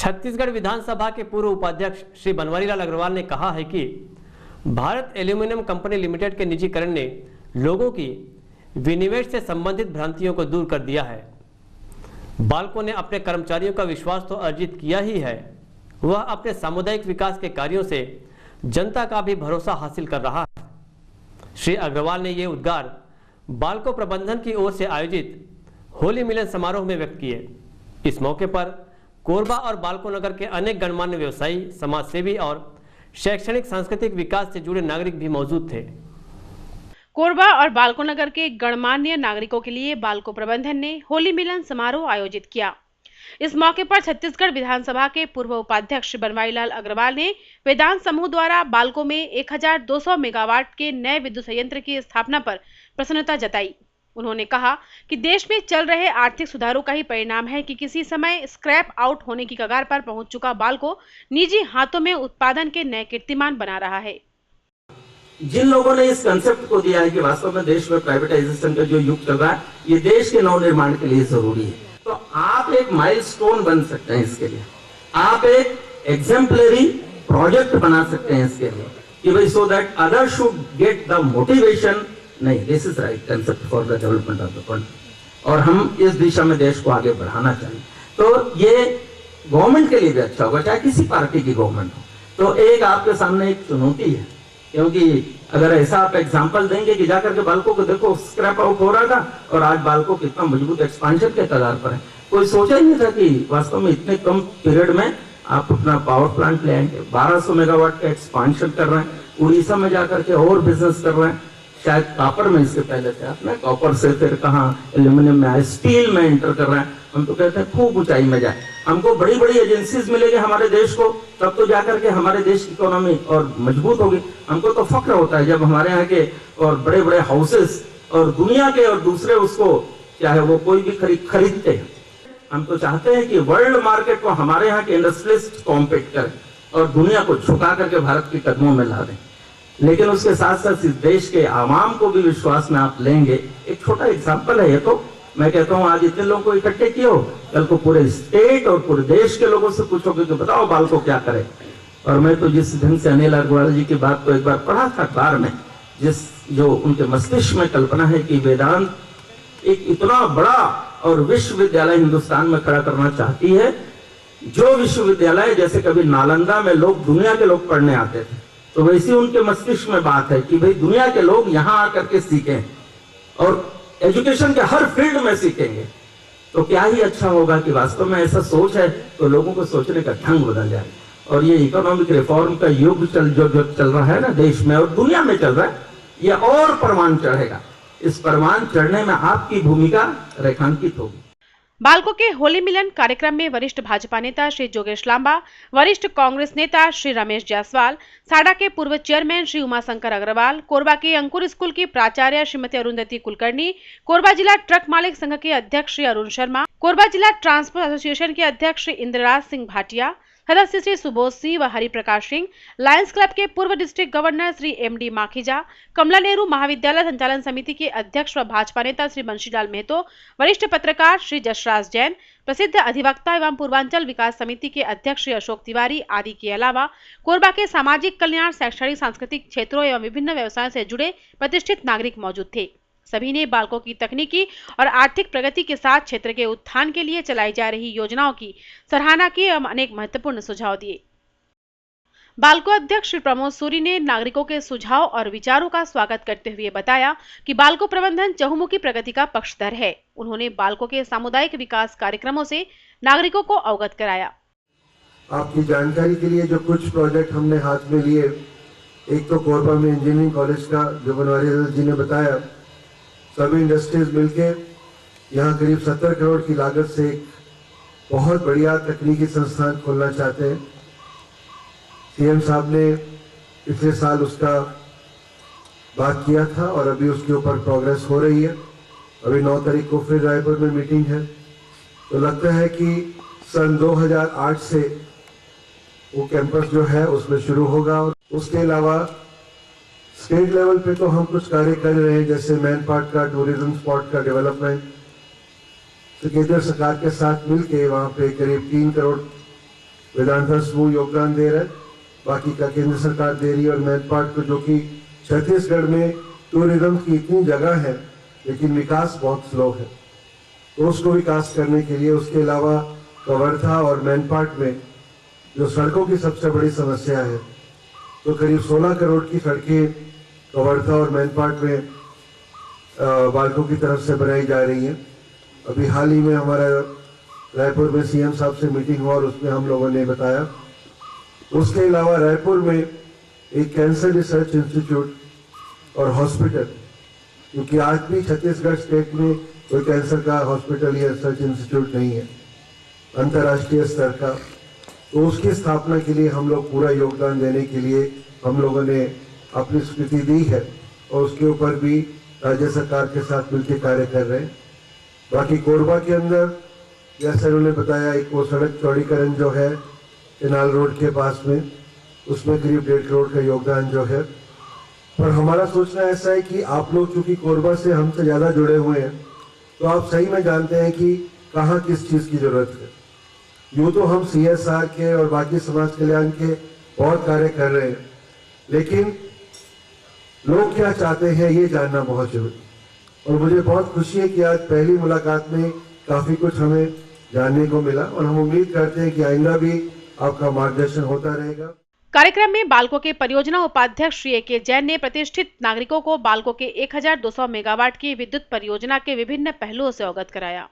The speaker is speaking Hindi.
छत्तीसगढ़ विधानसभा के पूर्व उपाध्यक्ष श्री बनवारीलाल अग्रवाल ने कहा है कि भारत एल्यूमिनियम कंपनी लिमिटेड के निजीकरण ने लोगों की विनिवेश से संबंधित भ्रांतियों को दूर कर दिया है। बाल्को ने अपने कर्मचारियों का विश्वास तो अर्जित किया ही है, वह अपने सामुदायिक विकास के कार्यों से जनता का भी भरोसा हासिल कर रहा है। श्री अग्रवाल ने ये उद्गार बाल्को प्रबंधन की ओर से आयोजित होली मिलन समारोह में व्यक्त किए। इस मौके पर कोरबा और बाल्को नगर के अनेक गणमान्य व्यवसायी, समाजसेवी और शैक्षणिक सांस्कृतिक विकास से जुड़े नागरिक भी मौजूद थे। कोरबा और बाल्को नगर के गणमान्य नागरिकों के लिए बाल्को प्रबंधन ने होली मिलन समारोह आयोजित किया। इस मौके पर छत्तीसगढ़ विधानसभा के पूर्व उपाध्यक्ष बनवारीलाल अग्रवाल ने वेदांत समूह द्वारा बाल्को में 1200 मेगावाट के नए विद्युत संयंत्र की स्थापना पर प्रसन्नता जताई। उन्होंने कहा कि देश में चल रहे आर्थिक सुधारों का ही परिणाम है कि किसी समय स्क्रैप आउट होने की कगार पर पहुंच चुका बाल्को निजी हाथों में उत्पादन के नए कीर्तिमान बना रहा है। जिन लोगों ने इस कंसेप्ट को दिया है कि वास्तव में देश में प्राइवेटाइजेशन का जो युग चल रहा है, ये देश के नवनिर्माण के लिए जरूरी है, तो आप एक माइलस्टोन बन सकते हैं इसके लिए, आप एक एग्जाम्पलरी प्रोजेक्ट बना सकते हैं इसके लिए कि भाई so that other should get the motivation. नहीं, this is right concept for the development of the country और हम इस दिशा में देश को आगे बढ़ाना चाहिए। तो ये गवर्नमेंट के लिए भी अच्छा होगा, चाहे किसी पार्टी की गवर्नमेंट हो। तो एक आपके सामने एक चुनौती है, क्योंकि अगर ऐसा आप एग्जांपल देंगे कि जाकर के बाल्को को देखो स्क्रैप आउट हो रहा था और आज बाल्को कितना मजबूत एक्सपांशन के कगार पर है। कोई सोचा ही नहीं था कि वास्तव में इतने कम पीरियड में आप अपना पावर प्लांट ले आएंगे। 1200 मेगावाट का एक्सपांशन कर रहे हैं, उड़ीसा में जाकर के और बिजनेस कर रहे हैं, शायद कॉपर में इसके पहले थे आपने, कॉपर से फिर कहाँ एल्यूमिनियम में आए, स्टील में एंटर कर रहे हैं। हम तो कहते हैं खूब ऊंचाई में जाए, हमको बड़ी बड़ी एजेंसीज मिलेगी हमारे देश को, तब तो जाकर के हमारे देश की इकोनॉमी और मजबूत होगी। हमको तो फक्र होता है जब हमारे यहाँ के और बड़े बड़े हाउसेस और दुनिया के और दूसरे उसको चाहे वो कोई भी खरीदते हैं। हम तो चाहते हैं कि वर्ल्ड मार्केट को हमारे यहाँ के इंडस्ट्रियलिस्ट कॉम्पीट करें और दुनिया को झुका करके भारत के कदमों में ला दें। लेकिन उसके साथ साथ इस देश के आवाम को भी विश्वास में आप लेंगे। एक छोटा एग्जाम्पल है ये, तो मैं कहता हूँ आज इतने लोगों को इकट्ठे किए हो, कल को पूरे स्टेट और पूरे देश के लोगों से पूछोगे कि बताओ बाल्को क्या करे। और मैं तो जिस ढंग से अनिल अग्रवाल जी की बात को एक बार पढ़ा था अखबार में, जो उनके मस्तिष्क में कल्पना है कि वेदांत एक इतना बड़ा और विश्वविद्यालय हिंदुस्तान में खड़ा करना चाहती है, जो विश्वविद्यालय जैसे कभी नालंदा में लोग दुनिया के लोग पढ़ने आते थे, तो वैसी उनके मस्तिष्क में बात है कि भाई दुनिया के लोग यहाँ आकर के सीखें और एजुकेशन के हर फील्ड में सीखेंगे। तो क्या ही अच्छा होगा कि वास्तव में ऐसा सोच है तो लोगों को सोचने का ढंग बदल जाए। और ये इकोनॉमिक रिफॉर्म का युग जो चल रहा है ना देश में और दुनिया में चल रहा है, ये और परवान चढ़ेगा। इस परवान चढ़ने में आपकी भूमिका रेखांकित होगी। बाल्को के होली मिलन कार्यक्रम में वरिष्ठ भाजपा नेता श्री जोगेश लांबा, वरिष्ठ कांग्रेस नेता श्री रमेश जायसवाल, साडा के पूर्व चेयरमैन श्री उमाशंकर अग्रवाल, कोरबा के अंकुर स्कूल की प्राचार्य श्रीमती अरुंधति कुलकर्णी, कोरबा जिला ट्रक मालिक संघ के अध्यक्ष श्री अरुण शर्मा, कोरबा जिला ट्रांसपोर्ट एसोसिएशन के अध्यक्ष श्री इंद्रराज सिंह भाटिया, सदस्य श्री सुबोध सिंह व हरिप्रकाश सिंह, लायंस क्लब के पूर्व district governor Shri MD Makhija, Kamla Nehru महाविद्यालय संचालन समिति के अध्यक्ष व भाजपा नेता श्री बंशीलाल मेहतो, वरिष्ठ पत्रकार श्री जसराज जैन, प्रसिद्ध अधिवक्ता एवं पूर्वांचल विकास समिति के अध्यक्ष श्री अशोक तिवारी आदि के अलावा कोरबा के सामाजिक कल्याण, शैक्षणिक, सांस्कृतिक क्षेत्रों एवं विभिन्न व्यवसायों से जुड़े प्रतिष्ठित नागरिक मौजूद थे। सभी ने बाल्को की तकनीकी और आर्थिक प्रगति के साथ क्षेत्र के उत्थान के लिए चलाई जा रही योजनाओं की सराहना की एवं अनेक महत्वपूर्ण सुझाव दिए। बाल्को अध्यक्ष श्री प्रमोद सूरी ने नागरिकों के सुझाव और विचारों का स्वागत करते हुए बताया कि बाल्को प्रबंधन चहुमुखी प्रगति का पक्षधर है। उन्होंने बाल्को के सामुदायिक विकास कार्यक्रमों से नागरिकों को अवगत कराया। आपकी जानकारी के लिए जो कुछ प्रोजेक्ट हमने हाथ में लिए, एक तो कोरबा में इंजीनियरिंग कॉलेज का जो बनवारीलाल जी ने बताया, सभी इंडस्ट्रीज मिलके यहाँ करीब 70 करोड़ की लागत से एक बहुत बढ़िया तकनीकी संस्थान खोलना चाहते हैं। सीएम साहब ने पिछले साल उसका बात किया था और अभी उसके ऊपर प्रोग्रेस हो रही है। अभी 9 तारीख को फिर रायपुर में मीटिंग है, तो लगता है कि सन 2008 से वो कैंपस जो है उसमें शुरू होगा। और उसके अलावा स्टेट लेवल पे तो हम कुछ कार्य कर रहे हैं, जैसे मैन पार्क का, टूरिज्म स्पॉट का डेवलपमेंट। तो केंद्र सरकार के साथ मिलके वहाँ पे करीब 3 करोड़ वेदांता समूह योगदान दे रहा है, बाकी का केंद्र सरकार दे रही है। और मैनपाट को, जो कि छत्तीसगढ़ में टूरिज्म की इतनी जगह है लेकिन विकास बहुत स्लो है, तो उसको विकास करने के लिए, उसके अलावा कवर्धा और मैनपाट में जो सड़कों की सबसे बड़ी समस्या है, तो करीब 16 करोड़ की सड़कें कवर्धा और मैनपाट में बालकों की तरफ से बनाई जा रही हैं। अभी हाल ही में हमारा रायपुर में सीएम साहब से मीटिंग हुआ और उसमें हम लोगों ने बताया। उसके अलावा रायपुर में एक कैंसर रिसर्च इंस्टीट्यूट और हॉस्पिटल, क्योंकि आज भी छत्तीसगढ़ स्टेट में कोई कैंसर का हॉस्पिटल या रिसर्च इंस्टीट्यूट नहीं है अंतर्राष्ट्रीय स्तर का, तो उसकी स्थापना के लिए हम लोग पूरा योगदान देने के लिए हम लोगों ने अपनी स्वीकृति दी है और उसके ऊपर भी राज्य सरकार के साथ मिलकर कार्य कर रहे हैं। बाकी कोरबा के अंदर जैसे उन्होंने बताया, एक वो सड़क चौड़ीकरण जो है केनाल रोड के पास में, उसमें करीब 1.5 करोड़ का योगदान जो है। पर हमारा सोचना ऐसा है कि आप लोग चूंकि कोरबा से हमसे ज्यादा जुड़े हुए हैं, तो आप सही में जानते हैं कि कहाँ किस चीज की जरूरत है। यूं तो हम CSR के और बाकी समाज कल्याण के बहुत कार्य कर रहे हैं, लेकिन लोग क्या चाहते हैं ये जानना बहुत जरूरी। और मुझे बहुत खुशी है कि आज पहली मुलाकात में काफी कुछ हमें जानने को मिला और हम उम्मीद करते हैं कि आइंदा भी आपका मार्गदर्शन होता रहेगा। कार्यक्रम में बालको के परियोजना उपाध्यक्ष श्री A.K. जैन ने प्रतिष्ठित नागरिकों को बालको के 1200 मेगावाट की विद्युत परियोजना के विभिन्न पहलुओं से अवगत कराया।